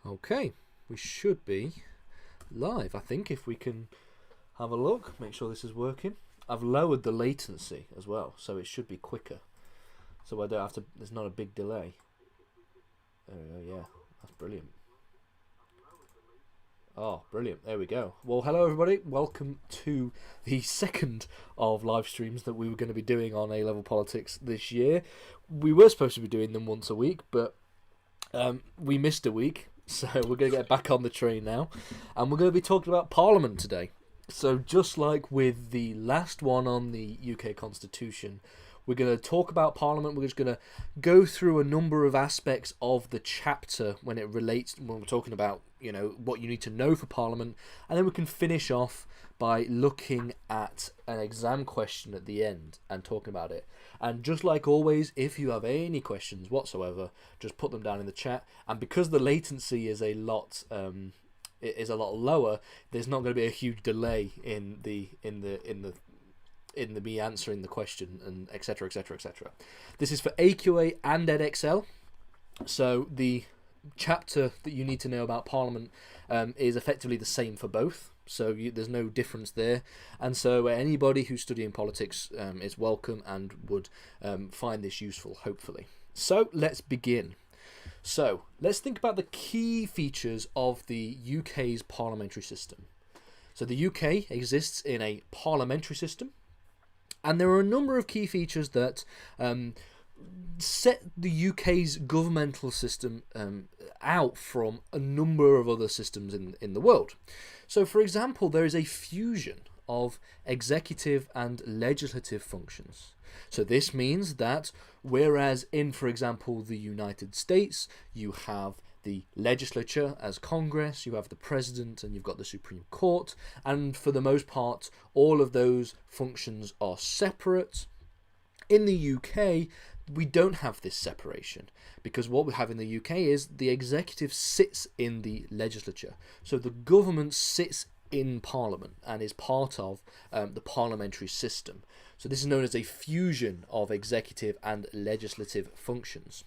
Okay, we should be live, I think, if we can have a look, make sure this is working. I've lowered the latency as well, so it should be quicker. So I don't have to, there's not a big delay. There we go, yeah, that's brilliant. Oh, brilliant, there we go. Well, hello everybody, welcome to the second of live streams that we were going to be doing on A-Level Politics this year. We were supposed to be doing them once a week, but we missed a week. So we're going to get back on the train now, and we're going to be talking about Parliament today. So just like with the last one on the UK Constitution, we're going to talk about Parliament. We're just going to go through a number of aspects of the chapter when it relates, when we're talking about, you know, what you need to know for Parliament, and then we can finish off by looking at an exam question at the end and talking about it. And just like always, if you have any questions whatsoever, just put them down in the chat. And because the latency is a lot lower, there's not going to be a huge delay in me answering the question, and etc, etc, etc. This is for AQA and EdXL. So the chapter that you need to know about Parliament is effectively the same for both. So there's no difference there, and so anybody who's studying politics is welcome and would find this useful, hopefully. So let's begin. So let's think about the key features of the UK's parliamentary system. So the UK exists in a parliamentary system, and there are a number of key features that set the UK's governmental system out from a number of other systems in the world. So, for example, there is a fusion of executive and legislative functions. So this means that whereas in, for example, the United States, you have the legislature as Congress, you have the president, and you've got the Supreme Court, and for the most part, all of those functions are separate. In the UK, we don't have this separation, because what we have in the UK is the executive sits in the legislature. So the government sits in Parliament and is part of the parliamentary system. So this is known as a fusion of executive and legislative functions.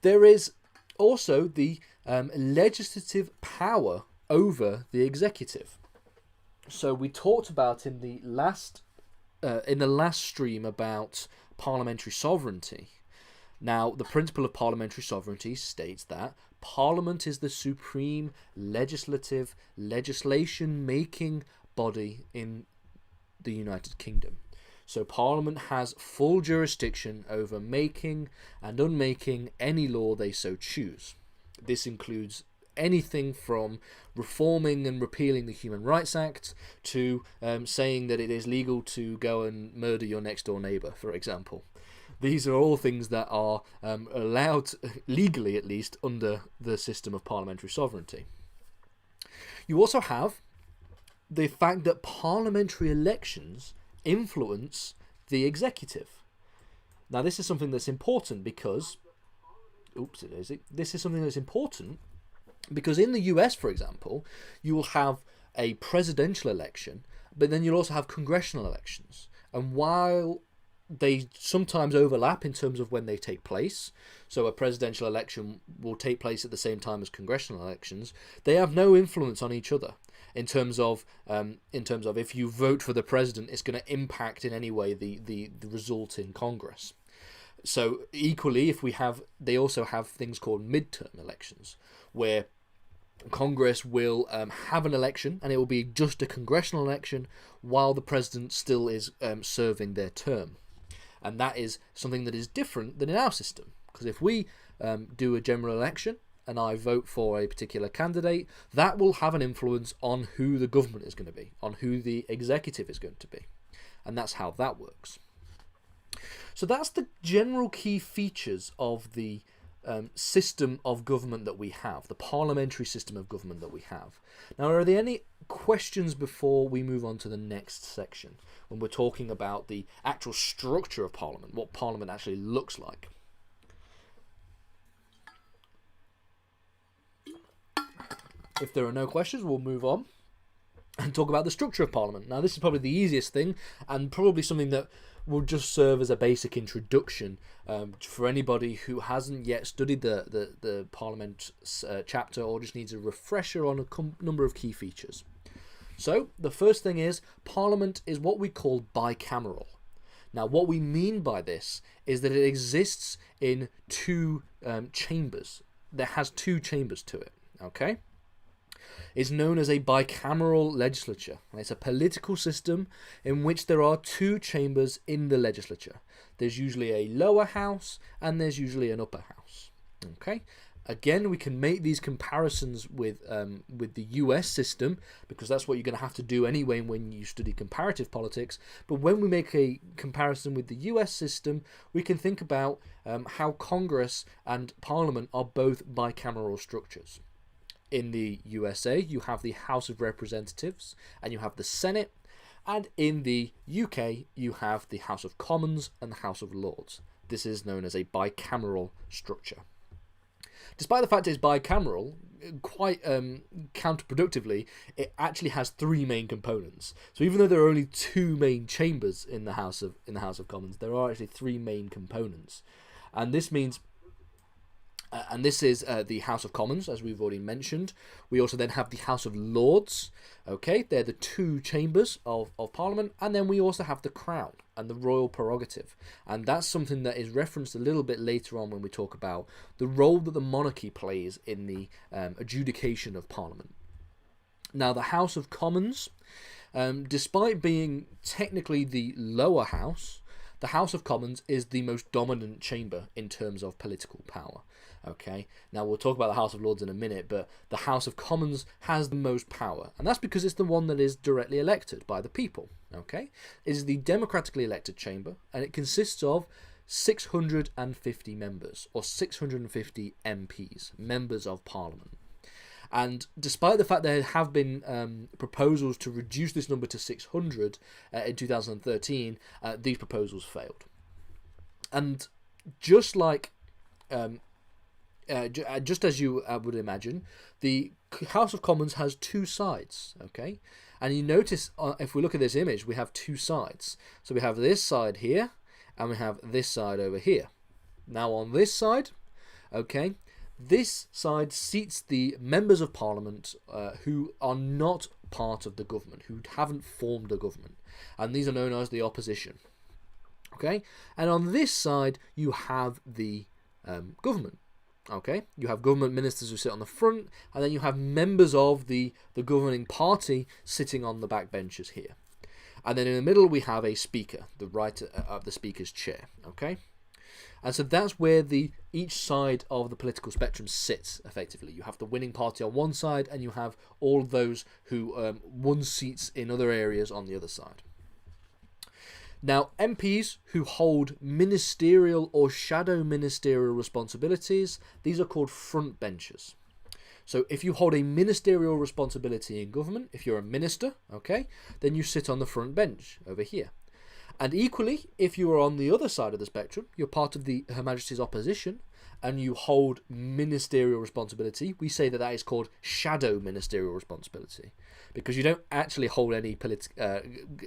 There is also the legislative power over the executive. So we talked about in the last stream about parliamentary sovereignty. Now, the principle of parliamentary sovereignty states that Parliament is the supreme legislative, legislation-making body in the United Kingdom. So Parliament has full jurisdiction over making and unmaking any law they so choose. This includes anything from reforming and repealing the Human Rights Act to saying that it is legal to go and murder your next door neighbour, for example. These are all things that are allowed, legally at least, under the system of parliamentary sovereignty. You also have the fact that parliamentary elections influence the executive. Now this is something that's important because this is something that's important because in the US, for example, you will have a presidential election, but then you'll also have congressional elections. And while they sometimes overlap in terms of when they take place, so a presidential election will take place at the same time as congressional elections, they have no influence on each other in terms of if you vote for the president, it's going to impact in any way the result in Congress. So equally, they also have things called midterm elections, where Congress will have an election, and it will be just a congressional election while the president still is serving their term. And that is something that is different than in our system, because if we do a general election and I vote for a particular candidate, that will have an influence on who the government is going to be, on who the executive is going to be. And that's how that works. So that's the general key features of the system of government that we have, the parliamentary system of government that we have. Now, are there any questions before we move on to the next section, when we're talking about the actual structure of Parliament, what Parliament actually looks like? If there are no questions, we'll move on and talk about the structure of Parliament. Now, this is probably the easiest thing, and probably something that will just serve as a basic introduction for anybody who hasn't yet studied the Parliament chapter or just needs a refresher on a number of key features. So the first thing is Parliament is what we call bicameral. Now what we mean by this is that it exists in two chambers. There has two chambers to it. Okay? Is known as a bicameral legislature, and it's a political system in which there are two chambers in the legislature. There's usually a lower house and there's usually an upper house. Okay, again, we can make these comparisons with the US system, because that's what you're going to have to do anyway when you study comparative politics. But when we make a comparison with the US system, we can think about how Congress and Parliament are both bicameral structures. In the USA, you have the House of Representatives and you have the Senate, and in the UK, you have the House of Commons and the House of Lords. This is known as a bicameral structure. Despite the fact it's bicameral, quite counterproductively, it actually has three main components. So even though there are only two main chambers in the House of Commons, there are actually three main components, and this means. And this is the House of Commons, as we've already mentioned. We also then have the House of Lords. Okay, they're the two chambers of Parliament. And then we also have the Crown and the royal prerogative. And that's something that is referenced a little bit later on when we talk about the role that the monarchy plays in the adjudication of Parliament. Now, the House of Commons, despite being technically the lower house, the House of Commons is the most dominant chamber in terms of political power. Okay, now we'll talk about the House of Lords in a minute, but the House of Commons has the most power, and that's because it's the one that is directly elected by the people. Okay, it is the democratically elected chamber, and it consists of 650 members, or 650 MPs, members of Parliament. And despite the fact there have been proposals to reduce this number to 600 in 2013, these proposals failed. And just like just as you would imagine, the House of Commons has two sides, okay? And you notice, if we look at this image, we have two sides. So we have this side here, and we have this side over here. Now on this side, okay, this side seats the members of Parliament who are not part of the government, who haven't formed a government. And these are known as the opposition, okay? And on this side, you have the government. Okay, you have government ministers who sit on the front, and then you have members of the governing party sitting on the back benches here. And then in the middle we have a speaker, the right of the speaker's chair. Okay, and so that's where each side of the political spectrum sits effectively. You have the winning party on one side, and you have all those who won seats in other areas on the other side. Now, MPs who hold ministerial or shadow ministerial responsibilities, these are called front benchers. So if you hold a ministerial responsibility in government, if you're a minister, okay, then you sit on the front bench over here. And equally, if you are on the other side of the spectrum, you're part of Her Majesty's opposition, and you hold ministerial responsibility, we say that that is called shadow ministerial responsibility, because you don't actually hold any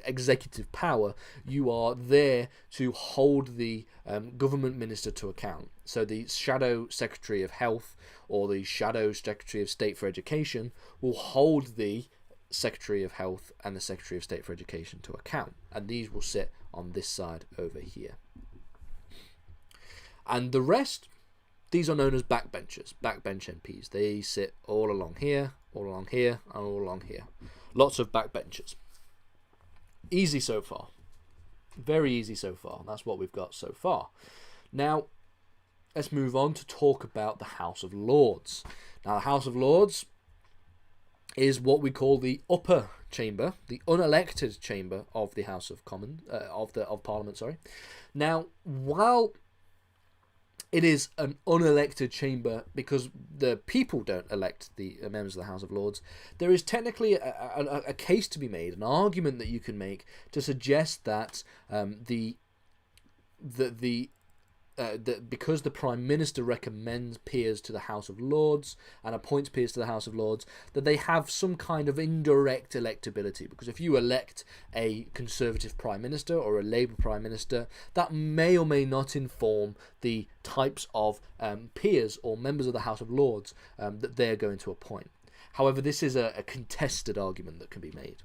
executive power. You are there to hold the government minister to account. So the shadow Secretary of Health or the shadow Secretary of State for Education will hold the Secretary of Health and the Secretary of State for Education to account, and these will sit on this side over here. And the rest, these are known as backbenchers, backbench MPs. They sit all along here, all along here, and all along here. Lots of backbenchers. Easy so far. Very easy so far. That's what we've got so far. Now, let's move on to talk about the House of Lords. Now, the House of Lords is what we call the upper chamber, the unelected chamber of the House of Commons, of Parliament. Sorry. Now, while it is an unelected chamber because the people don't elect the members of the House of Lords, there is technically a case to be made, an argument that you can make to suggest that the because the Prime Minister recommends peers to the House of Lords and appoints peers to the House of Lords, that they have some kind of indirect electability. Because if you elect a Conservative Prime Minister or a Labour Prime Minister, that may or may not inform the types of peers or members of the House of Lords that they're going to appoint. However, this is a contested argument that can be made.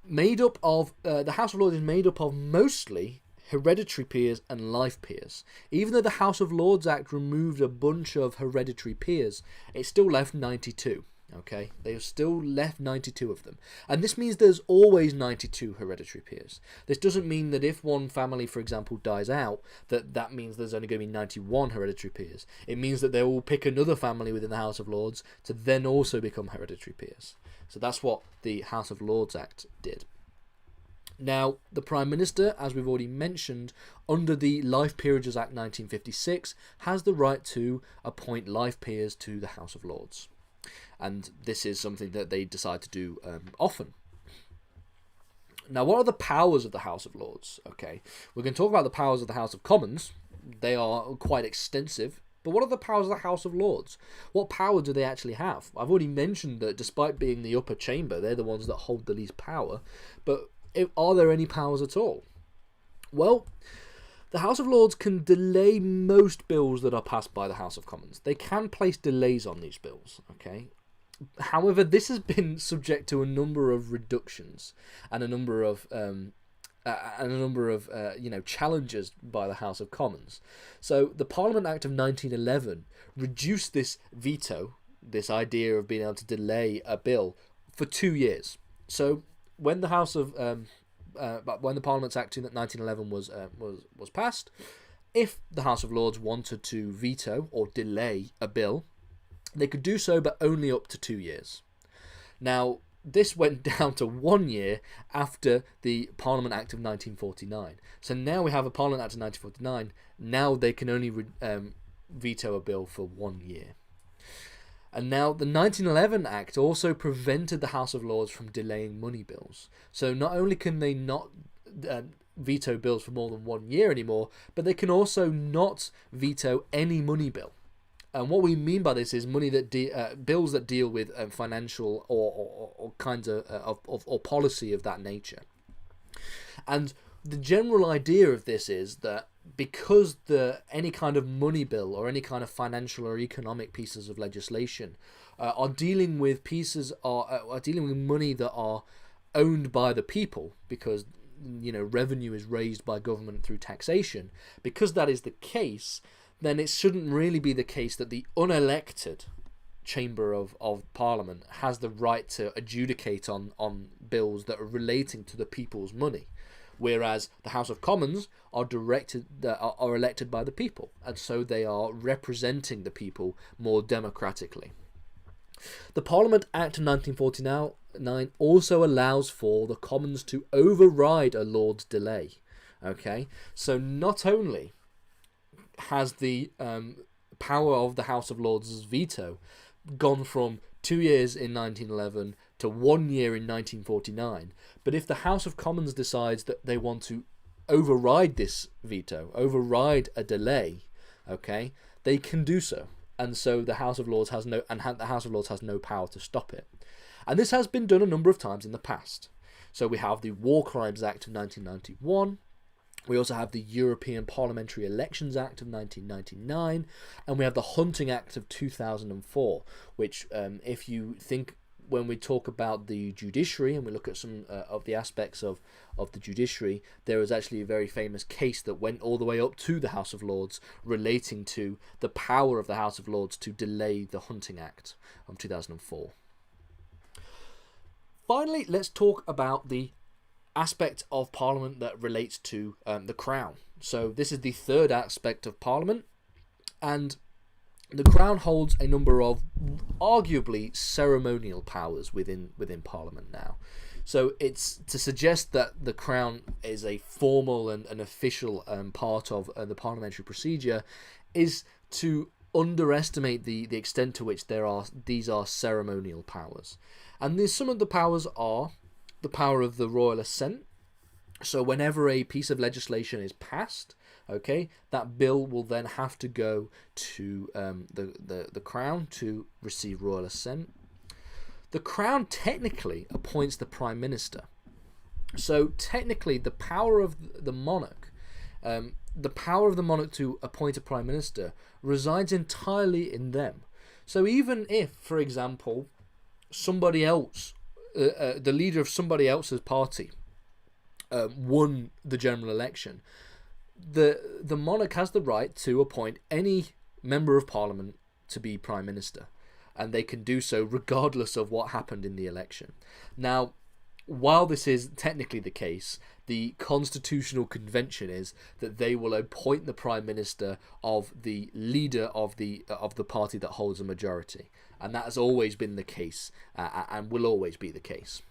The House of Lords is made up of mostly hereditary peers and life peers. Even though the House of Lords Act removed a bunch of hereditary peers, it still left 92. Okay, they have still left 92 of them, and this means there's always 92 hereditary peers. This doesn't mean that if one family, for example, dies out, that means there's only going to be 91 hereditary peers. It means that they will pick another family within the House of Lords to then also become hereditary peers. So that's what the House of Lords Act did. Now, the Prime Minister, as we've already mentioned, under the Life Peerages Act 1956, has the right to appoint life peers to the House of Lords. And this is something that they decide to do often. Now, what are the powers of the House of Lords? Okay, we're going to talk about the powers of the House of Commons. They are quite extensive. But what are the powers of the House of Lords? What power do they actually have? I've already mentioned that despite being the upper chamber, they're the ones that hold the least power. But are there any powers at all? Well, the House of Lords can delay most bills that are passed by the House of Commons. They can place delays on these bills, okay? However, this has been subject to a number of reductions and a number of challenges by the House of Commons. So the Parliament Act of 1911 reduced this veto, this idea of being able to delay a bill, for 2 years. So when the when the Parliament Act 1911 was passed, if the House of Lords wanted to veto or delay a bill, they could do so, but only up to 2 years. Now, this went down to 1 year after the Parliament Act of 1949. So now we have a Parliament Act of 1949. Now they can only veto a bill for 1 year. And now the 1911 Act also prevented the House of Lords from delaying money bills. So not only can they not veto bills for more than 1 year anymore, but they can also not veto any money bill. And what we mean by this is money that bills that deal with financial or kinds of policy of that nature. And the general idea of this is that because any kind of money bill or any kind of financial or economic pieces of legislation are dealing with are dealing with money that are owned by the people, because revenue is raised by government through taxation, because that is the case, then it shouldn't really be the case that the unelected chamber of Parliament has the right to adjudicate on bills that are relating to the people's money. Whereas the House of Commons are elected by the people, and so they are representing the people more democratically. The Parliament Act of 1949 also allows for the Commons to override a Lord's delay. Okay, so not only has the power of the House of Lords' veto gone from 2 years in 1911 to 1 year in 1949, but if the House of Commons decides that they want to override this veto, override a delay, okay, they can do so, and so the House of Lords has no power to stop it. And this has been done a number of times in the past. So we have the War Crimes Act of 1991. We also have the European Parliamentary Elections Act of 1999, and we have the Hunting Act of 2004, which, if you think, when we talk about the judiciary and we look at some of the aspects of the judiciary, there was actually a very famous case that went all the way up to the House of Lords relating to the power of the House of Lords to delay the Hunting Act of 2004. Finally, let's talk about the aspect of Parliament that relates to the Crown. So this is the third aspect of Parliament, and the Crown holds a number of arguably ceremonial powers within Parliament now. So it's to suggest that the Crown is a formal and an official part of the parliamentary procedure is to underestimate the extent to which these are ceremonial powers. And some of the powers are the power of the royal assent. So whenever a piece of legislation is passed Okay, that bill will then have to go to the Crown to receive royal assent. The Crown technically appoints the Prime Minister. So technically, the power of the monarch, to appoint a Prime Minister resides entirely in them. So even if, for example, somebody else, the leader of somebody else's party, won the general election, the monarch has the right to appoint any member of Parliament to be Prime Minister, and they can do so regardless of what happened in the election. Now, while this is technically the case, the Constitutional Convention is that they will appoint the Prime Minister of the leader of the party that holds a majority, and that has always been the case, and will always be the case.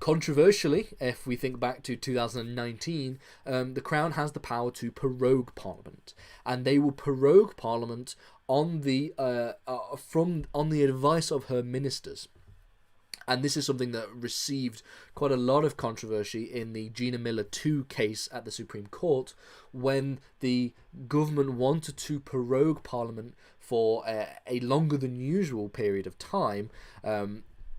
Controversially, if we think back to 2019, the Crown has the power to prorogue Parliament, and they will prorogue Parliament on the advice of her ministers. And this is something that received quite a lot of controversy in the Gina Miller 2 case at the Supreme Court, when the government wanted to prorogue Parliament for a longer than usual period of time,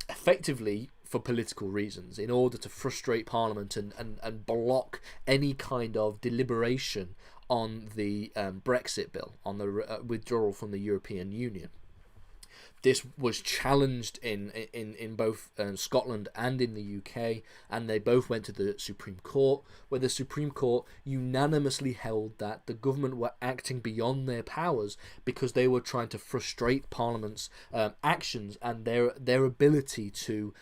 effectively for political reasons, in order to frustrate Parliament and block any kind of deliberation on the Brexit bill, on the withdrawal from the European Union. This was challenged in both Scotland and in the UK, and they both went to the Supreme Court, where the Supreme Court unanimously held that the government were acting beyond their powers because they were trying to frustrate Parliament's actions and their ability to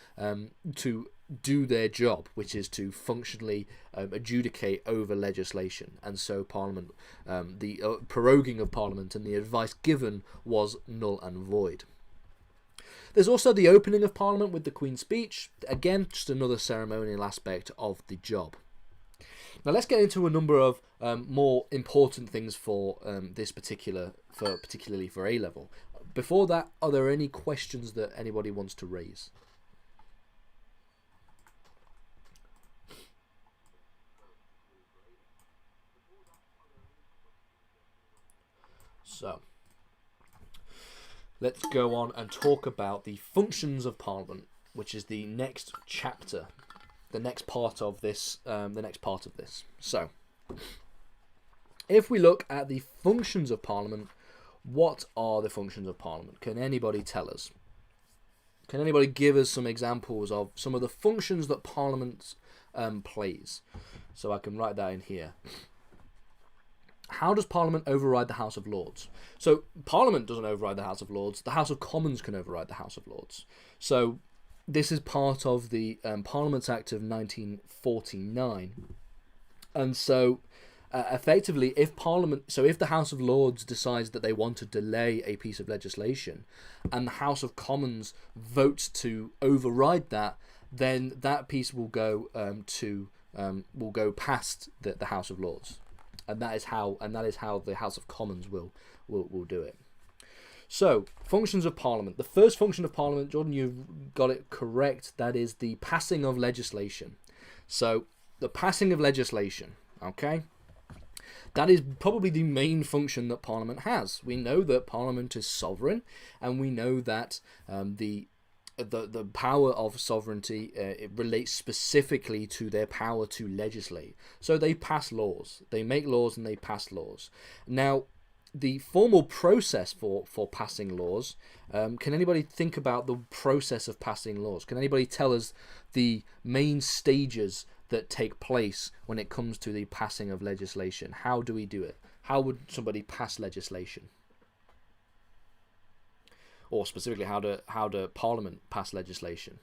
do their job, which is to functionally adjudicate over legislation. And so Parliament, the proroguing of Parliament and the advice given was null and void. There's also the opening of Parliament with the Queen's speech. Again, just another ceremonial aspect of the job. Now let's get into a number of more important things for particularly for A-level. Before that, are there any questions that anybody wants to raise? So, let's go on and talk about the functions of Parliament, which is the next chapter, the next part of this. So, if we look at the functions of Parliament, what are the functions of Parliament? Can anybody tell us? Can anybody give us some examples of some of the functions that Parliament plays? So I can write that in here. How does Parliament override the House of Lords? So Parliament doesn't override the House of Lords. The House of Commons can override the House of Lords. So this is part of the Parliament Act of 1949. And so effectively, if the House of Lords decides that they want to delay a piece of legislation, and the House of Commons votes to override that, then that piece will go past the House of Lords. And that is how the House of Commons will do it. So, functions of Parliament. The first function of Parliament, Jordan, you've got it correct. That is the passing of legislation. So, the passing of legislation, okay? That is probably the main function that Parliament has. We know that Parliament is sovereign, and we know that the power of sovereignty it relates specifically to their power to legislate. So they pass laws, they make laws, and they pass laws. Now, the formal process for passing laws, can anybody think about the process of passing laws? Can anybody tell us the main stages that take place when it comes to the passing of legislation? How do we do it? How would somebody pass legislation? Or specifically, how do Parliament pass legislation?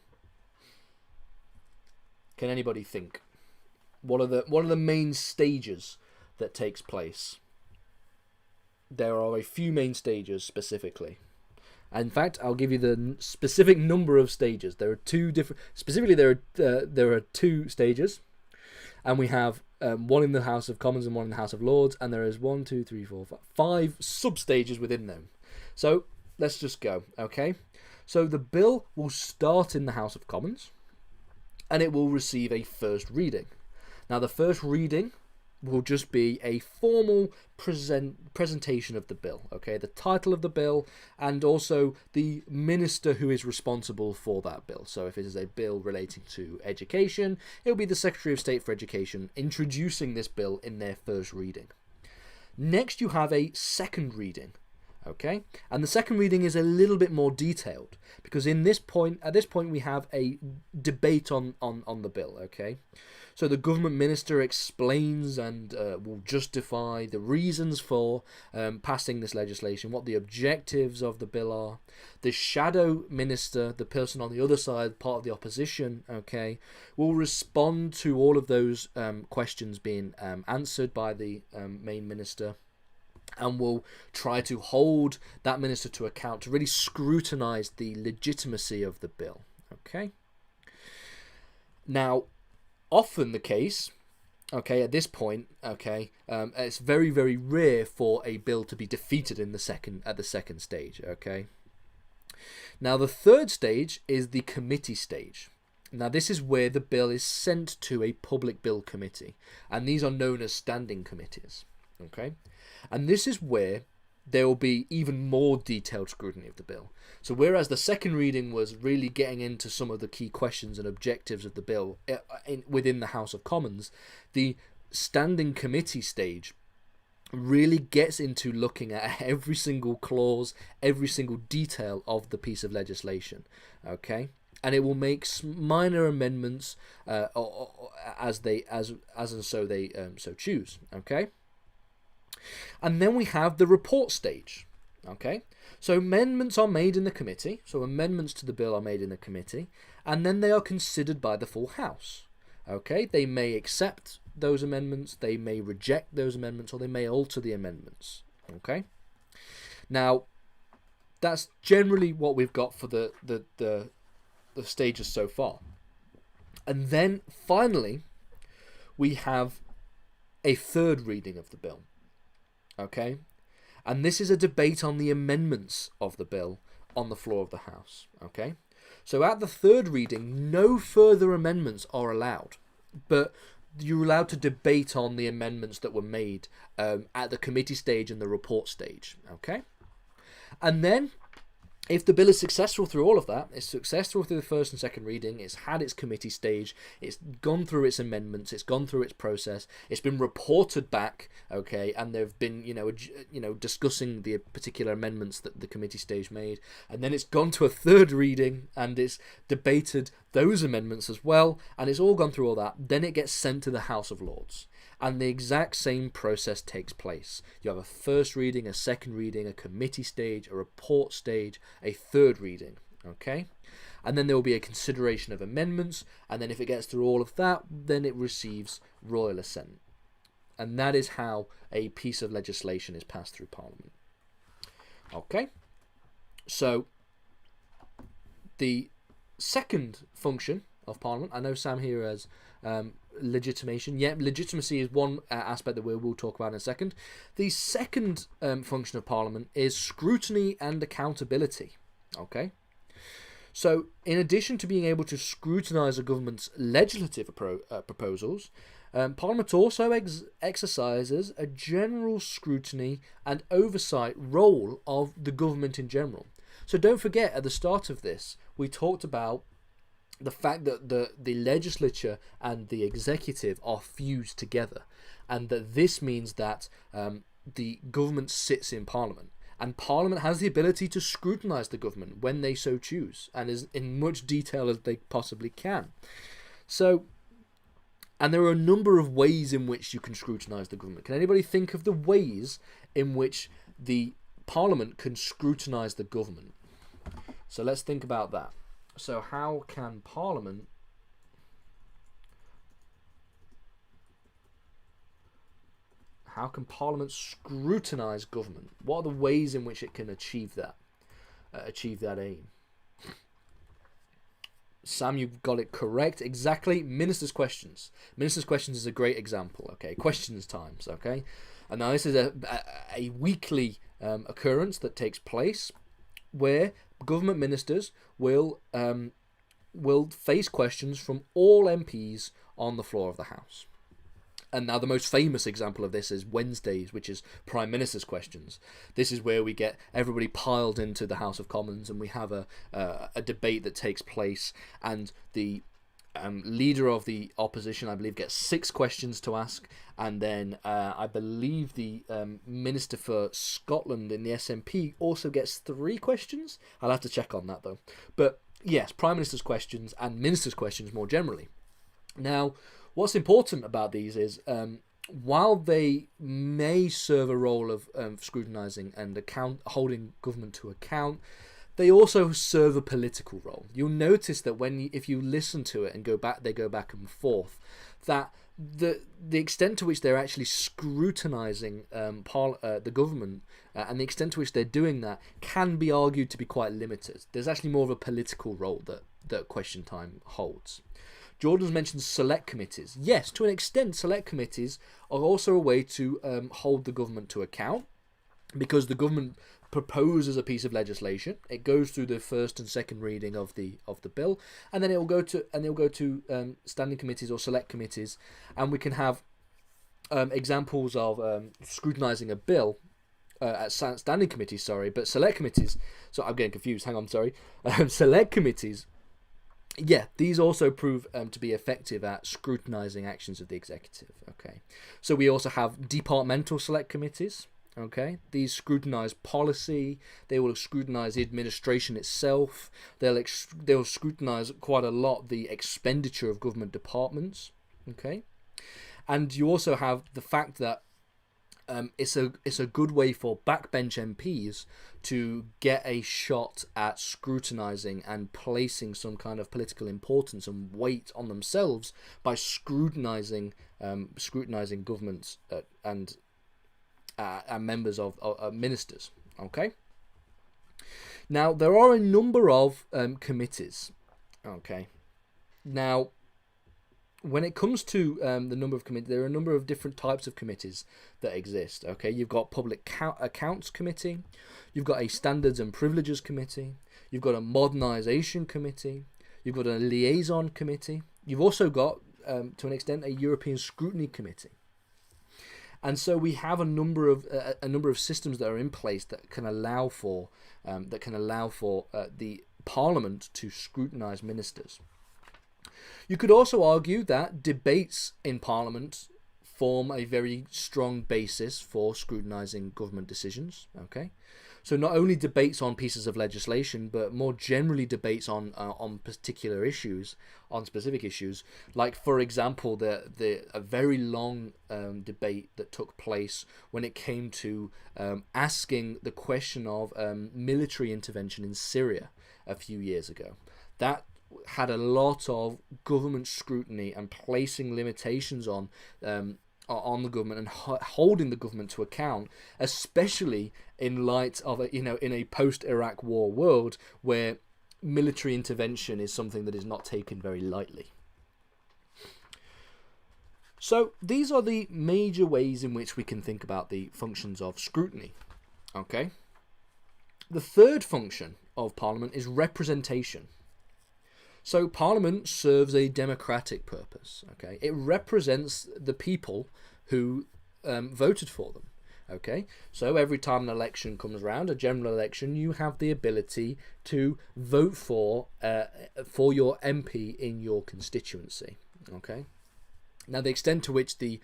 Can anybody think? What are the main stages that takes place? There are a few main stages specifically. In fact, I'll give you the specific number of stages. There are two different. Specifically, there are two stages, and we have one in the House of Commons and one in the House of Lords, and there is 1, 2, 3, 4, 5 sub-stages within them. So let's just go, okay? So the bill will start in the House of Commons, and it will receive a first reading. Now, the first reading will just be a formal presentation of the bill, okay? The title of the bill and also the minister who is responsible for that bill. So if it is a bill relating to education, it will be the Secretary of State for Education introducing this bill in their first reading. Next, you have a second reading, okay? And the second reading is a little bit more detailed because at this point we have a debate on the bill, okay? So the government minister explains and will justify the reasons for passing this legislation, what the objectives of the bill are. The shadow minister, the person on the other side, part of the opposition, okay, will respond to all of those questions being answered by the main minister, and will try to hold that minister to account to really scrutinize the legitimacy of the bill, okay? Now, often the case, okay, at this point, okay, it's very, very rare for a bill to be defeated at the second stage, okay. Now, the third stage is the committee stage. Now, this is where the bill is sent to a public bill committee, and these are known as standing committees, okay. And this is where there will be even more detailed scrutiny of the bill. So whereas the second reading was really getting into some of the key questions and objectives of the bill within the House of Commons, the standing committee stage really gets into looking at every single clause, every single detail of the piece of legislation, okay? And it will make minor amendments as they so choose, okay? And then we have the report stage, okay? So amendments are made in the committee, so amendments to the bill are made in the committee, and then they are considered by the full House, okay? They may accept those amendments, they may reject those amendments, or they may alter the amendments, okay? Now, that's generally what we've got for the stages so far. And then, finally, we have a third reading of the bill. Okay, and this is a debate on the amendments of the bill on the floor of the House. Okay, so at the third reading, no further amendments are allowed, but you're allowed to debate on the amendments that were made at the committee stage and the report stage. Okay, and then if the bill is successful through all of that, it's successful through the first and second reading, it's had its committee stage, it's gone through its amendments, it's gone through its process, it's been reported back, okay, and they've been, discussing the particular amendments that the committee stage made, and then it's gone to a third reading and it's debated those amendments as well, and it's all gone through all that, then it gets sent to the House of Lords. And the exact same process takes place. You have a first reading, a second reading, a committee stage, a report stage, a third reading, okay? And then there will be a consideration of amendments, and then if it gets through all of that, then it receives royal assent. And that is how a piece of legislation is passed through Parliament. Okay? So, the second function of Parliament, I know Sam here has legitimation. Yeah, legitimacy is one aspect that we'll talk about in a second. The second function of Parliament is scrutiny and accountability. Okay, so in addition to being able to scrutinise a government's legislative proposals, Parliament also exercises a general scrutiny and oversight role of the government in general. So don't forget, at the start of this, we talked about the fact that the legislature and the executive are fused together, and that this means that the government sits in Parliament, and Parliament has the ability to scrutinise the government when they so choose, and is in much detail as they possibly can. So, and there are a number of ways in which you can scrutinise the government. Can anybody think of the ways in which the Parliament can scrutinise the government? So let's think about that. So how can Parliament scrutinise government? What are the ways in which it can achieve that aim? Sam, you've got it correct. Exactly. Minister's questions. Minister's questions is a great example. Okay, questions times. Okay, and now this is a weekly occurrence that takes place where government ministers will face questions from all MPs on the floor of the House. And now the most famous example of this is Wednesdays, which is Prime Minister's questions. This is where we get everybody piled into the House of Commons, and we have a debate that takes place, and the leader of the opposition, I believe, gets 6 questions to ask, and then I believe the Minister for Scotland in the SNP also gets 3 questions. I'll have to check on that though. But yes, Prime Minister's questions and Minister's questions more generally. Now, what's important about these is while they may serve a role of scrutinising and holding government to account, they also serve a political role. You'll notice that if you listen to it and they go back and forth, that the extent to which they're actually scrutinising the government and the extent to which they're doing that can be argued to be quite limited. There's actually more of a political role that Question Time holds. Jordan's mentioned select committees. Yes, to an extent, select committees are also a way to hold the government to account, because the government proposes a piece of legislation. It goes through the first and second reading of the bill, and then it'll go to standing committees or select committees, and we can have examples of scrutinising a bill at standing committees. But select committees. So I'm getting confused. Hang on, sorry. Select committees. Yeah, these also prove to be effective at scrutinising actions of the executive. Okay, so we also have departmental select committees. Okay, these scrutinise policy. They will scrutinise the administration itself. They'll scrutinise quite a lot the expenditure of government departments. Okay, and you also have the fact that it's a good way for backbench MPs to get a shot at scrutinising and placing some kind of political importance and weight on themselves by scrutinising governments and members of ministers. Okay. Now there are a number of committees. Okay. Now, when it comes to the number of committees, there are a number of different types of committees that exist. Okay, you've got Public Accounts Committee, you've got a Standards and Privileges Committee, you've got a Modernisation Committee, you've got a Liaison Committee, you've also got, to an extent, a European Scrutiny Committee. And so we have a number of systems that are in place that can allow for the Parliament to scrutinise ministers. You could also argue that debates in Parliament form a very strong basis for scrutinising government decisions. Okay, so not only debates on pieces of legislation, but more generally debates on particular issues, on specific issues. Like, for example, a very long debate that took place when it came to asking the question of military intervention in Syria a few years ago. That had a lot of government scrutiny and placing limitations on the government and holding the government to account, especially in light of in a post-Iraq war world where military intervention is something that is not taken very lightly. So these are the major ways in which we can think about the functions of scrutiny. Okay. The third function of Parliament is representation. So Parliament serves a democratic purpose. Okay, it represents the people who voted for them. Okay, so every time an election comes around, a general election, you have the ability to vote for your MP in your constituency. Okay. Now, the extent to which the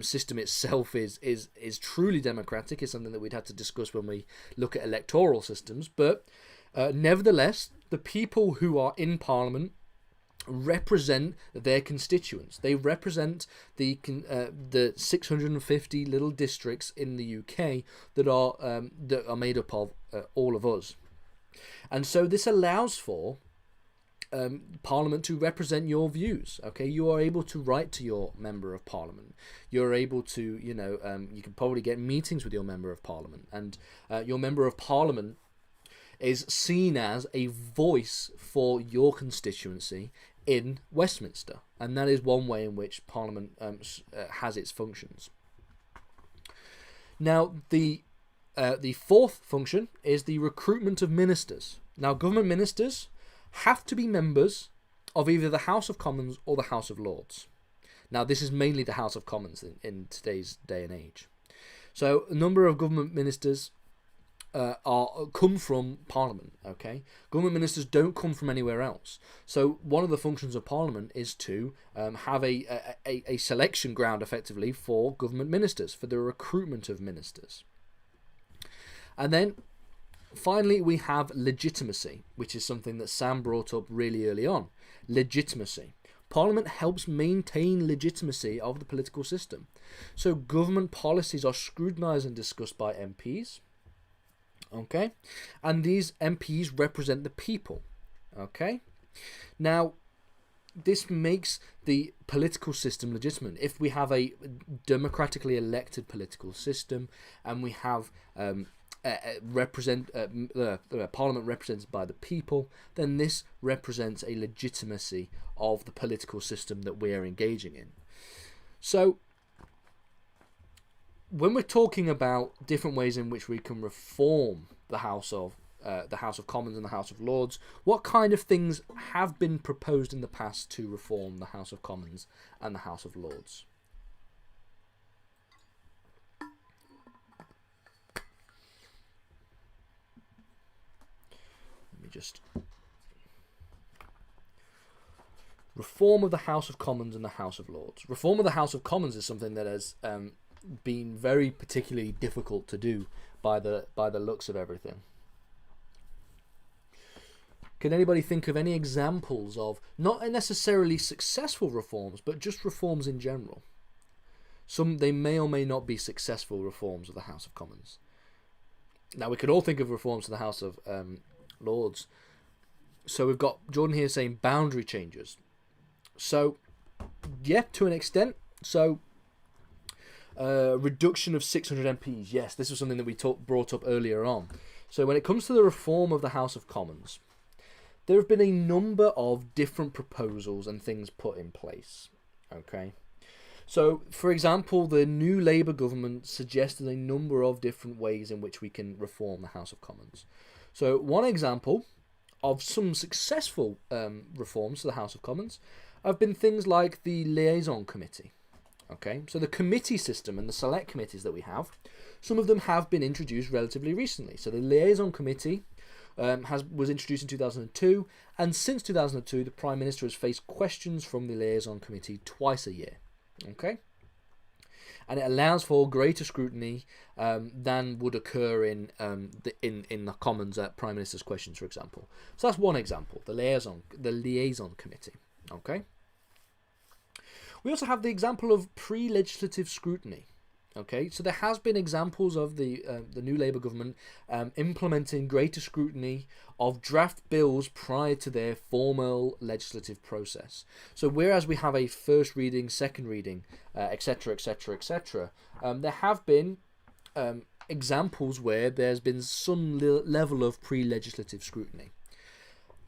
system itself is truly democratic is something that we'd have to discuss when we look at electoral systems. But nevertheless, the people who are in Parliament represent their constituents. They represent the 650 little districts in the UK that are made up of all of us, and so this allows for Parliament to represent your views. Okay, you are able to write to your member of Parliament. You're able to, you can probably get meetings with your member of Parliament, and your member of Parliament is seen as a voice for your constituency in Westminster, and that is one way in which Parliament has its functions. Now, the fourth function is the recruitment of ministers. Now, government ministers have to be members of either the House of Commons or the House of Lords. Now, this is mainly the House of Commons in today's day and age. So, a number of government ministers come from Parliament. Okay, government ministers don't come from anywhere else. So one of the functions of Parliament is to have a selection ground, effectively, for government ministers, for the recruitment of ministers. And then finally we have legitimacy, which is something that Sam brought up really early on. Legitimacy. Parliament helps maintain legitimacy of the political system. So government policies are scrutinised and discussed by MPs. Okay, and these MPs represent the people. Okay, now this makes the political system legitimate. If we have a democratically elected political system and we have Parliament represented by the people, then this represents a legitimacy of the political system that we are engaging in. So when we're talking about different ways in which we can reform the House of Commons and the House of Lords, what kind of things have been proposed in the past to reform the House of Commons and the House of Lords? Let me just... Reform of the House of Commons and the House of Lords. Reform of the House of Commons is something that has been very particularly difficult to do by the looks of everything. Can anybody think of any examples of not necessarily successful reforms, but just reforms in general? They may or may not be successful reforms of the House of Commons. Now we could all think of reforms to the House of Lords. So we've got Jordan here saying boundary changes. So yeah, to an extent. So reduction of 600 MPs. Yes, this was something that we brought up earlier on. So when it comes to the reform of the House of Commons, there have been a number of different proposals and things put in place. Okay, so for example, the new Labour government suggested a number of different ways in which we can reform the House of Commons. So one example of some successful reforms to the House of Commons have been things like the liaison committee. Okay, so the committee system and the select committees that we have, some of them have been introduced relatively recently. So the liaison committee was introduced in 2002, and since 2002 the Prime Minister has faced questions from the liaison committee twice a year. Okay, and it allows for greater scrutiny than would occur in the Commons at Prime Minister's questions, for example. So that's one example, the liaison committee. Okay. We also have the example of pre-legislative scrutiny. Okay, so there has been examples of the new Labour government implementing greater scrutiny of draft bills prior to their formal legislative process. So whereas we have a first reading, second reading, etc., etc., etc., there have been examples where there's been some level of pre-legislative scrutiny.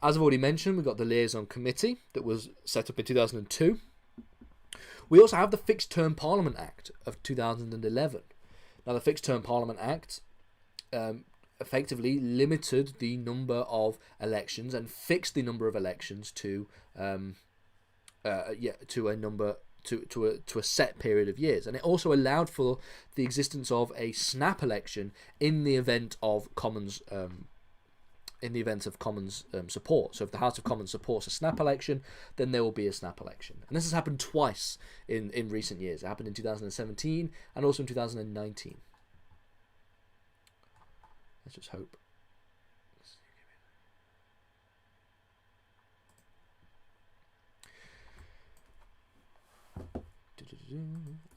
As I've already mentioned, we've got the liaison committee that was set up in 2002. We also have the Fixed Term Parliament Act of 2011. Now, the Fixed Term Parliament Act effectively limited the number of elections and fixed the number of elections to a set period of years, and it also allowed for the existence of a snap election in the event of Commons. Support. So if the House of Commons supports a snap election, then there will be a snap election. And this has happened twice in recent years. It happened in 2017 and also in 2019. Let's just hope.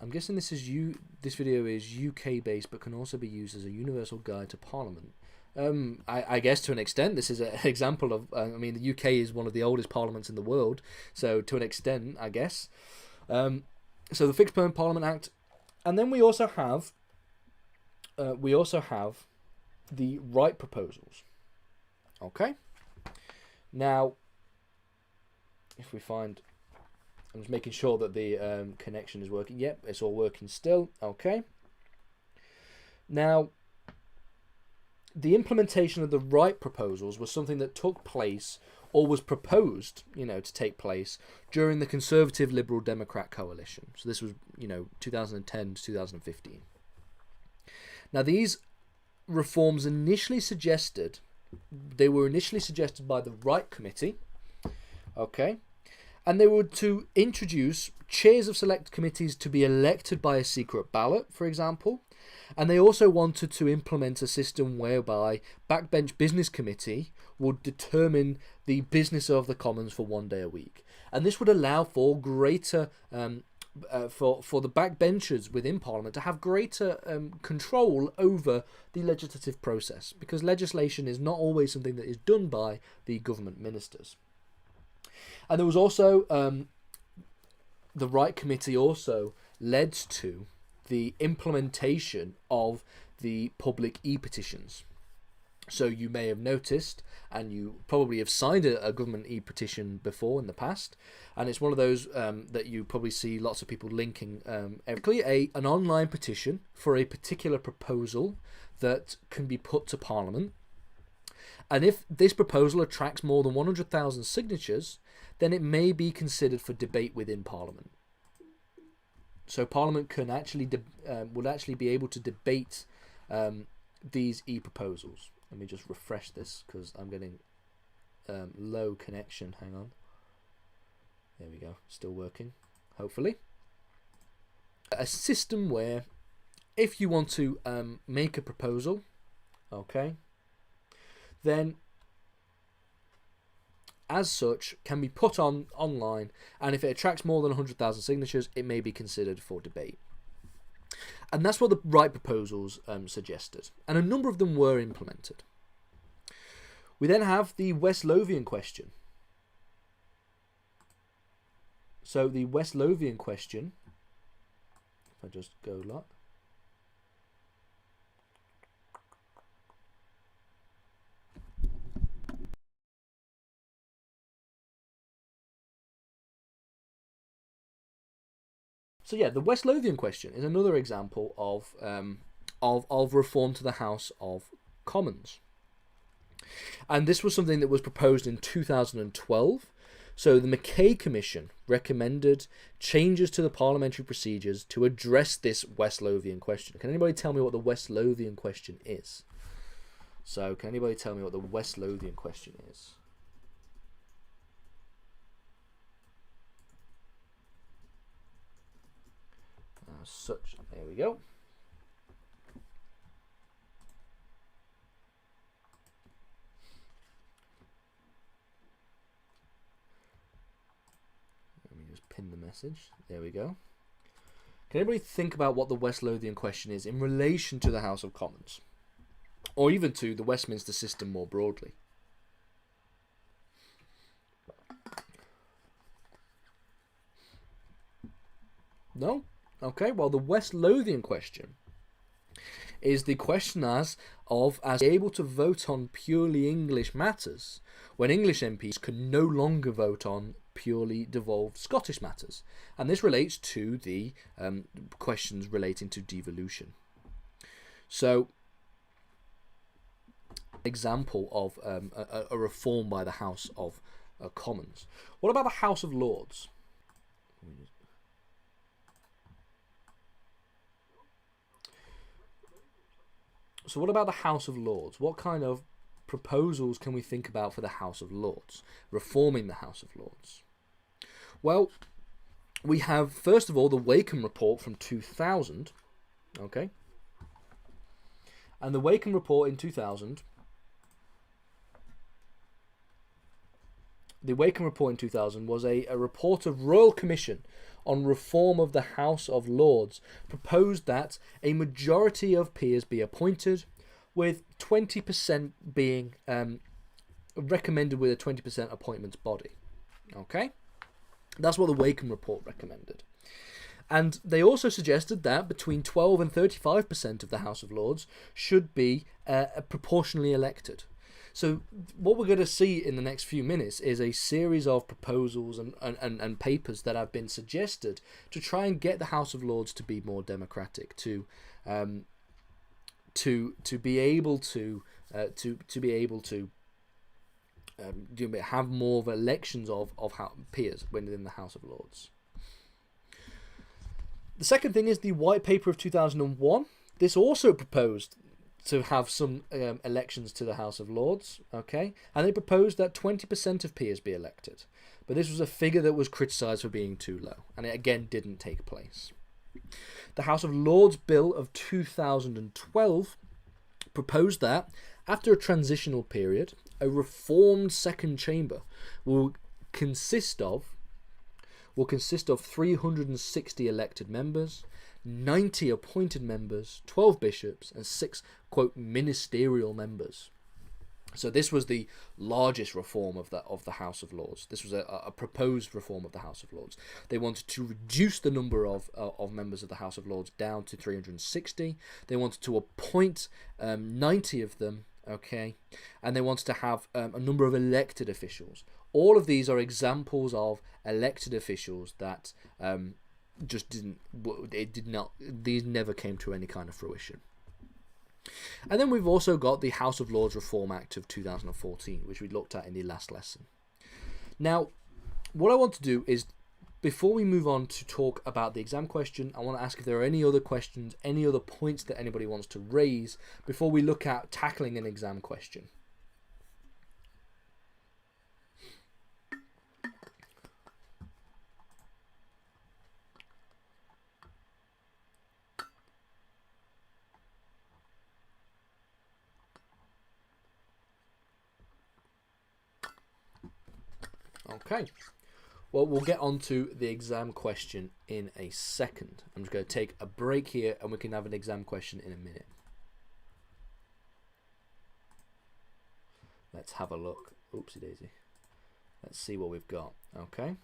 I'm guessing this video is UK based, but can also be used as a universal guide to Parliament. I guess to an extent this is an example of, I mean, the UK is one of the oldest parliaments in the world, so to an extent, I guess. So the Fixed Term Parliament Act, and then we also have the right proposals. Okay. Now, if we find, I'm just making sure that the connection is working. Yep, it's all working still. Okay. Now, the implementation of the right proposals was something that took place or was proposed, to take place during the Conservative Liberal Democrat coalition. So this was, 2010 to 2015. Now, these reforms were initially suggested by the Right Committee, okay, and they were to introduce chairs of select committees to be elected by a secret ballot, for example, and they also wanted to implement a system whereby backbench business committee would determine the business of the Commons for 1 day a week, and this would allow for greater for the backbenchers within Parliament to have greater control over the legislative process, because legislation is not always something that is done by the government ministers. And there was also the Right Committee also led to the implementation of the public e-petitions. So you may have noticed, and you probably have signed a government e-petition before in the past, and it's one of those that you probably see lots of people linking. An online petition for a particular proposal that can be put to Parliament, and if this proposal attracts more than 100,000 signatures, then it may be considered for debate within Parliament. So Parliament can would actually be able to debate these e-proposals. Let me just refresh this because I'm getting low connection. Hang on. There we go. Still working, hopefully. A system where if you want to make a proposal, okay, then as such can be put online, and if it attracts more than 100,000 signatures, it may be considered for debate. And that's what the Right proposals suggested, and a number of them were implemented. We then have the West Lothian question. So the West Lothian question, if I just go like, so yeah, the West Lothian question is another example of reform to the House of Commons. And this was something that was proposed in 2012. So the Mackay Commission recommended changes to the parliamentary procedures to address this West Lothian question. Can anybody tell me what the West Lothian question is? So can anybody tell me what the West Lothian question is? There we go. Let me just pin the message. There we go. Can anybody think about what the West Lothian question is in relation to the House of Commons, or even to the Westminster system more broadly? No? Okay, well, the West Lothian question is the question as able to vote on purely English matters when English MPs can no longer vote on purely devolved Scottish matters. And this relates to the questions relating to devolution. So, example of a reform by the House of Commons. What about the House of Lords? So what about the House of Lords? What kind of proposals can we think about for the House of Lords? Reforming the House of Lords. Well, we have, first of all, the Wakeham report from 2000. Okay. And the Wakeham report in 2000. The Wakeham report in 2000 was a report of Royal Commission on reform of the House of Lords, proposed that a majority of peers be appointed, with 20% being recommended with a 20% appointments body. Okay? That's what the Wakeham report recommended. And they also suggested that between 12 and 35% of the House of Lords should be proportionally elected. So what we're going to see in the next few minutes is a series of proposals and papers that have been suggested to try and get the House of Lords to be more democratic, to be able to have more of elections of peers within the House of Lords. The second thing is the White Paper of 2001. This also proposed to have some elections to the House of Lords, okay? And they proposed that 20% of peers be elected. But this was a figure that was criticised for being too low, and it again didn't take place. The House of Lords Bill of 2012 proposed that, after a transitional period, a reformed second chamber will consist of 360 elected members, 90 appointed members, 12 bishops, and 6, quote, ministerial members. So this was the largest reform of the House of Lords. This was a proposed reform of the House of Lords. They wanted to reduce the number of members of the House of Lords down to 360. They wanted to appoint 90 of them, okay, and they wanted to have a number of elected officials. All of these are examples of elected officials that these never came to any kind of fruition. And then we've also got the House of Lords Reform Act of 2014, which we looked at in the last lesson. Now, what I want to do is, before we move on to talk about the exam question, I want to ask if there are any other questions, any other points that anybody wants to raise before we look at tackling an exam question. Okay, well, we'll get on to the exam question in a second. I'm just going to take a break here and we can have an exam question in a minute. Let's have a look. Oopsie daisy. Let's see what we've got. Okay.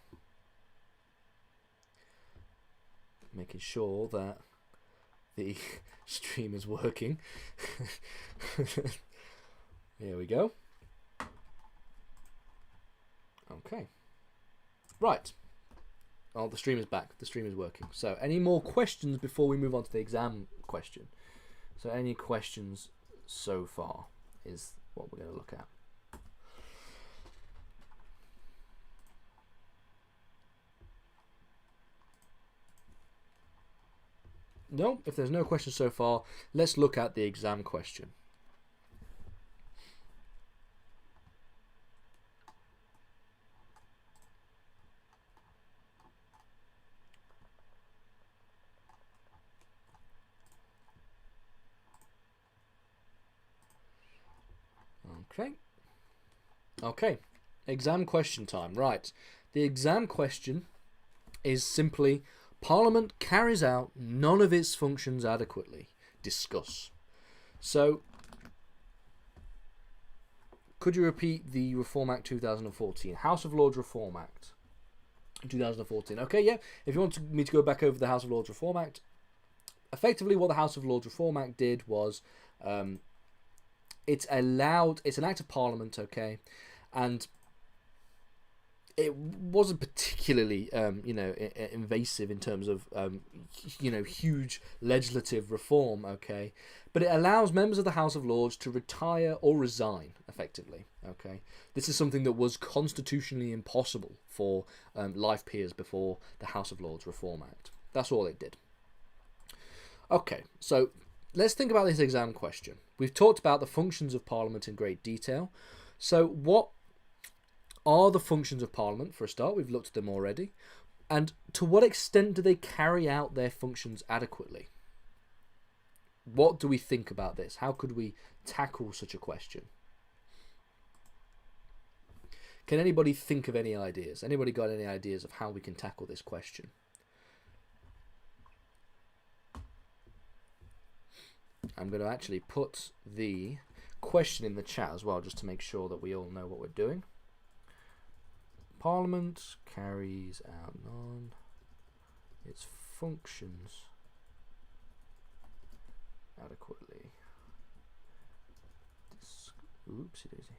Making sure that the stream is working. Here we go. Okay. Right. Oh, the stream is back. The stream is working. So, any more questions before we move on to the exam question? So, any questions so far is what we're going to look at. No, if there's no questions so far, let's look at the exam question. Okay, exam question time. Right, the exam question is simply, Parliament carries out none of its functions adequately. Discuss. So, could you repeat the Reform Act 2014? House of Lords Reform Act 2014. Okay, yeah. If you want me to go back over the House of Lords Reform Act, effectively what the House of Lords Reform Act did was, it's an act of Parliament, okay, and it wasn't particularly, invasive in terms of, huge legislative reform, okay, but it allows members of the House of Lords to retire or resign, effectively, okay. This is something that was constitutionally impossible for life peers before the House of Lords Reform Act. That's all it did. Okay, so let's think about this exam question. We've talked about the functions of Parliament in great detail. So what are the functions of Parliament, for a start? We've looked at them already. And to what extent do they carry out their functions adequately? What do we think about this? How could we tackle such a question? Can anybody think of any ideas? Anybody got any ideas of how we can tackle this question? I'm going to actually put the question in the chat as well, just to make sure that we all know what we're doing. Parliament carries out none its functions adequately. Oopsie daisy.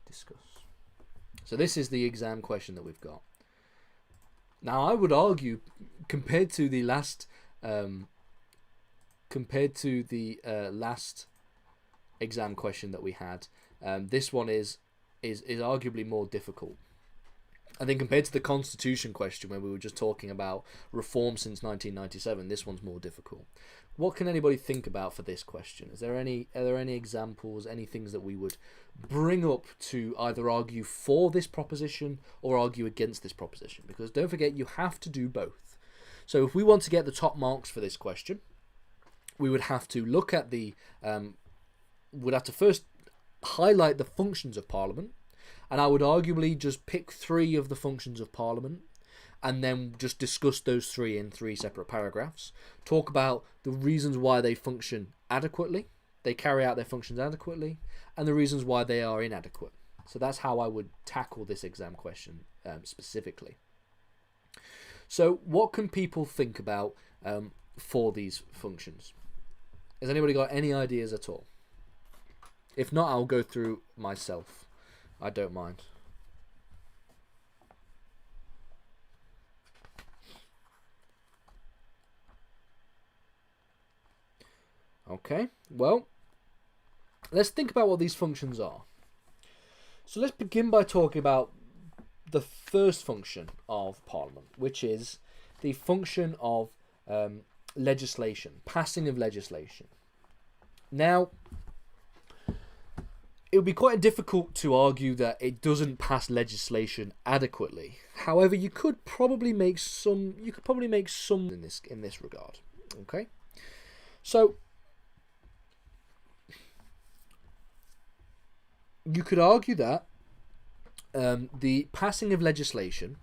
Discuss. So this is the exam question that we've got. Now I would argue, compared to the last exam question that we had, This one is arguably more difficult. I think compared to the Constitution question, where we were just talking about reform since 1997, this one's more difficult. What can anybody think about for this question? Are there any examples, any things that we would bring up to either argue for this proposition or argue against this proposition? Because don't forget, you have to do both. So if we want to get the top marks for this question, we would have to look at would have to first highlight the functions of Parliament, and I would arguably just pick 3 of the functions of Parliament and then just discuss those 3 in 3 separate paragraphs. Talk about the reasons why they function adequately, they carry out their functions adequately, and the reasons why they are inadequate. So that's how I would tackle this exam question specifically. So what can people think about for these functions? Has anybody got any ideas at all? If not, I'll go through myself. I don't mind. Okay, well, let's think about what these functions are. So let's begin by talking about the first function of Parliament, which is the function of legislation, passing of legislation. Now, it would be quite difficult to argue that it doesn't pass legislation adequately. However, you could probably make some in this regard. Okay, so you could argue that the passing of legislation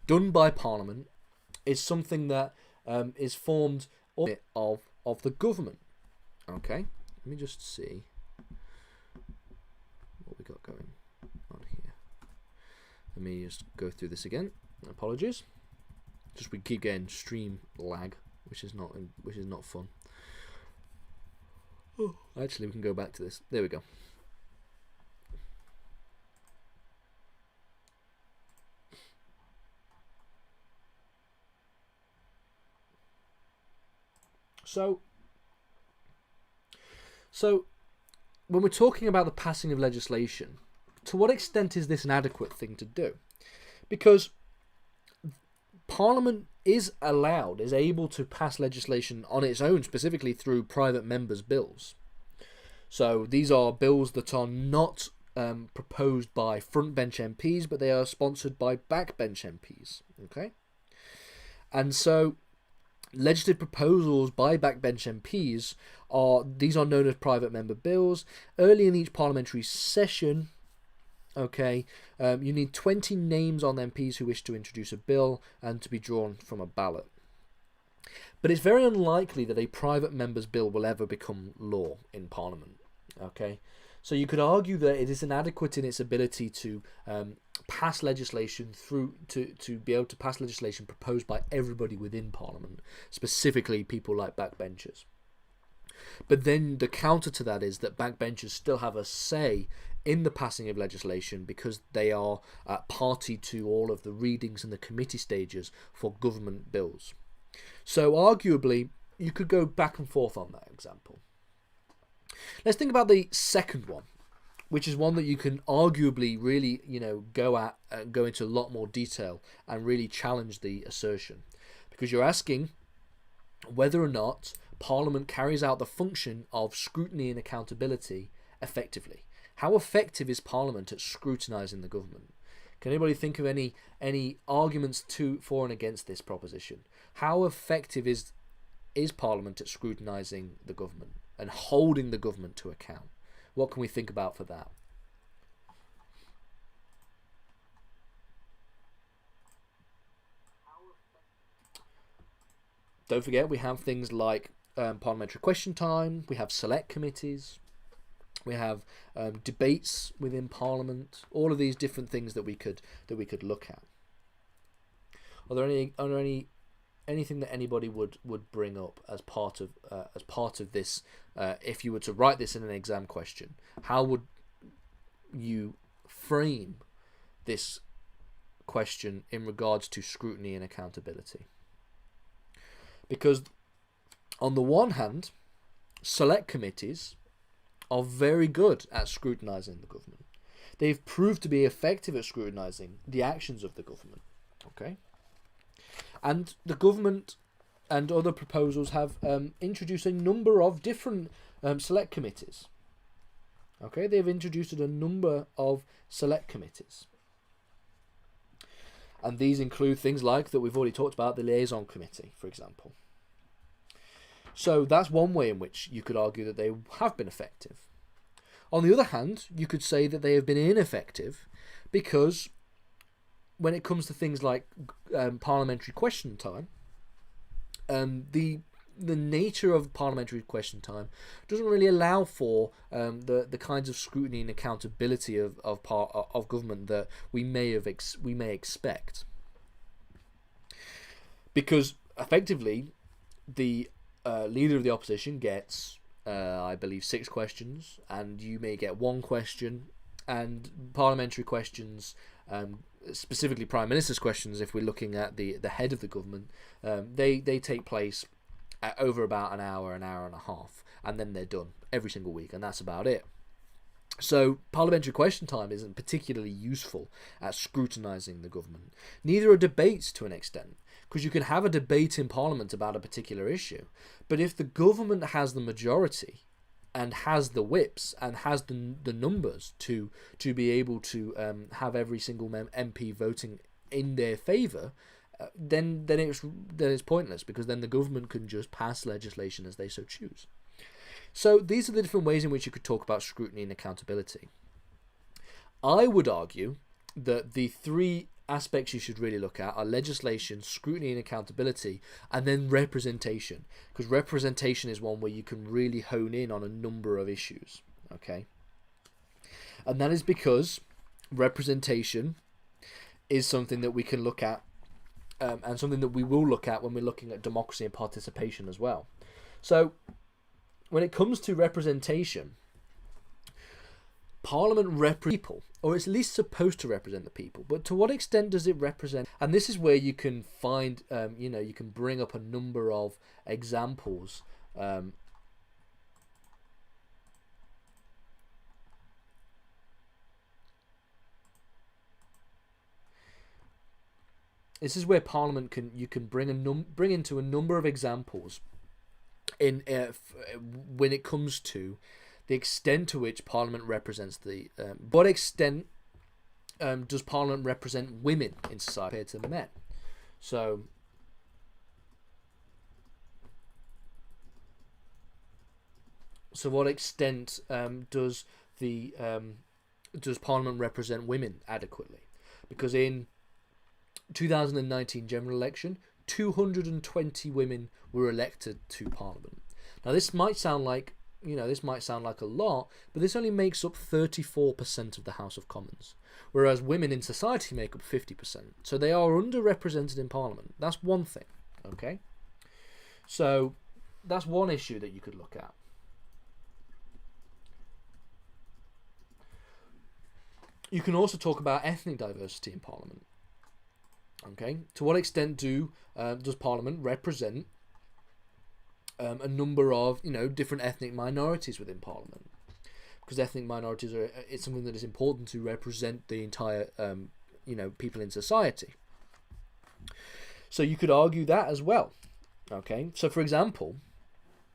done by Parliament is something that is formed of the government. Okay, let me just see what we got going on here. Let me just go through this again. Apologies. Just we keep getting stream lag, which is not fun. Oh, actually, we can go back to this. There we go. So when we're talking about the passing of legislation, to what extent is this an adequate thing to do? Because Parliament is able to pass legislation on its own, specifically through private members' bills. So these are bills that are not proposed by frontbench MPs, but they are sponsored by backbench MPs. Okay, and so legislative proposals by backbench MPs are known as private member bills. Early in each parliamentary session, okay, you need 20 names on MPs who wish to introduce a bill and to be drawn from a ballot. But it's very unlikely that a private member's bill will ever become law in Parliament. Okay, so you could argue that it is inadequate in its ability to pass legislation to be able to pass legislation proposed by everybody within Parliament, specifically people like backbenchers. But then the counter to that is that backbenchers still have a say in the passing of legislation because they are party to all of the readings and the committee stages for government bills. So arguably, you could go back and forth on that example. Let's think about the second one, which is one that you can arguably really, go into a lot more detail and really challenge the assertion, because you're asking whether or not Parliament carries out the function of scrutiny and accountability effectively. How effective is Parliament at scrutinising the government? Can anybody think of any arguments for and against this proposition? How effective is Parliament at scrutinising the government and holding the government to account? What can we think about for that? Don't forget, we have things like parliamentary question time, we have select committees, we have debates within Parliament, all of these different things that we could look at. Are there anything that anybody would bring up as part of this? If you were to write this in an exam question, how would you frame this question in regards to scrutiny and accountability? Because on the one hand, select committees are very good at scrutinising the government. They've proved to be effective at scrutinising the actions of the government. Okay, and the government and other proposals have introduced a number of different select committees. Okay, they've introduced a number of select committees. And these include things like that we've already talked about, the liaison committee, for example. So that's one way in which you could argue that they have been effective. On the other hand, you could say that they have been ineffective because when it comes to things like parliamentary question time, the nature of parliamentary question time doesn't really allow for the kinds of scrutiny and accountability of government that we may expect, because effectively the leader of the opposition gets I believe 6 questions, and you may get 1 question, and parliamentary questions, specifically Prime Minister's questions, if we're looking at the head of the government, they take place at over about an hour and a half, and then they're done every single week, and that's about it. So parliamentary question time isn't particularly useful at scrutinising the government. Neither are debates, to an extent, because you can have a debate in Parliament about a particular issue, but if the government has the majority and has the whips and has the numbers to be able to have every single MP voting in their favour, then it's pointless, because then the government can just pass legislation as they so choose. So these are the different ways in which you could talk about scrutiny and accountability. I would argue that the 3 aspects you should really look at are legislation, scrutiny and accountability, and then representation, because representation is one where you can really hone in on a number of issues. Okay, and that is because representation is something that we can look at, and something that we will look at when we're looking at democracy and participation as well. So when it comes to representation, Parliament represents people, or it's at least supposed to represent the people, but to what extent does it represent? And this is where you can find, you can bring up a number of examples. This is where Parliament you can bring into a number of examples in when it comes to the extent to which Parliament represents the what extent does Parliament represent women in society compared to men? So what extent does Parliament represent women adequately? Because in 2019 general election, 220 women were elected to Parliament. Now this might sound like a lot, but this only makes up 34% of the House of Commons, whereas women in society make up 50%. So they are underrepresented in Parliament. That's one thing. Okay, so that's one issue that you could look at. You can also talk about ethnic diversity in Parliament. Okay, to what extent does Parliament represent a number of different ethnic minorities within Parliament? Because ethnic minorities it's something that is important to represent the entire people in society. So you could argue that as well. Okay, so for example,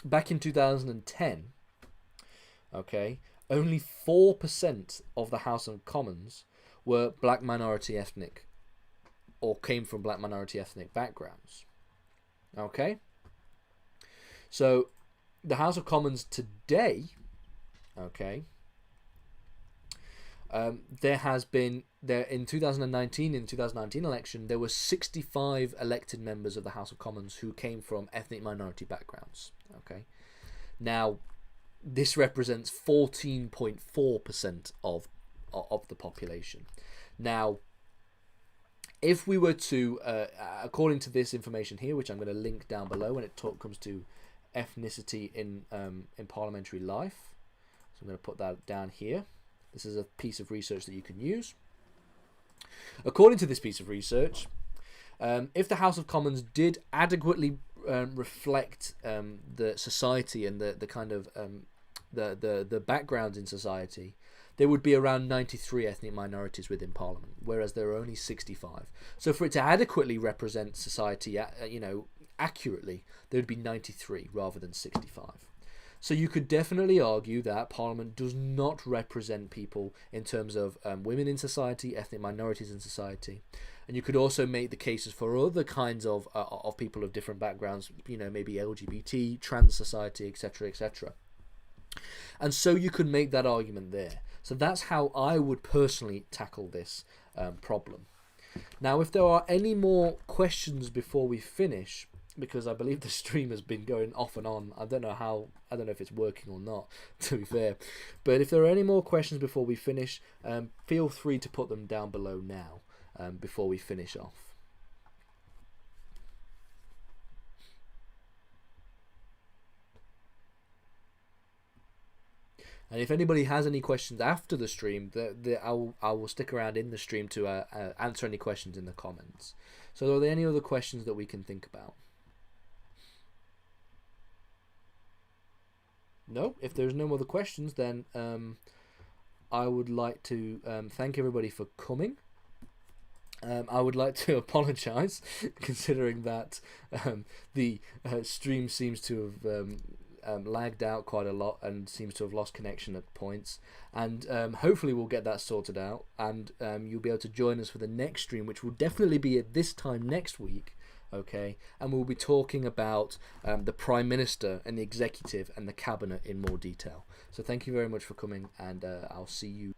back in 2010, only 4% of the House of Commons were black minority ethnic, or came from black minority ethnic backgrounds. Okay, so the House of Commons today, there has been in 2019 election, there were 65 elected members of the House of Commons who came from ethnic minority backgrounds. Okay, now this represents 14.4% of the population. Now, if we were to, according to this information here, which I'm going to link down below when it comes to ethnicity in parliamentary life, so I'm going to put that down here. This is a piece of research that you can use. According to this piece of research, if the House of Commons did adequately reflect the society and the kind of the backgrounds in society, there would be around 93 ethnic minorities within Parliament, whereas there are only 65. So for it to adequately represent society, accurately, there would be 93 rather than 65. So you could definitely argue that Parliament does not represent people in terms of women in society, ethnic minorities in society. And you could also make the cases for other kinds of people of different backgrounds, maybe LGBT, trans society, etc., etc. And so you could make that argument there. So that's how I would personally tackle this problem. Now, if there are any more questions before we finish, because I believe the stream has been going off and on. I don't know if it's working or not, to be fair. But if there are any more questions before we finish, feel free to put them down below now, before we finish off. And if anybody has any questions after the stream, I will stick around in the stream to answer any questions in the comments. So are there any other questions that we can think about? No? If there's no other questions, then I would like to thank everybody for coming. I would like to apologise, considering that the stream seems to have lagged out quite a lot and seems to have lost connection at points. And hopefully we'll get that sorted out, and you'll be able to join us for the next stream, which will definitely be at this time next week. Okay, and we'll be talking about the Prime Minister and the Executive and the Cabinet in more detail. So thank you very much for coming, and I'll see you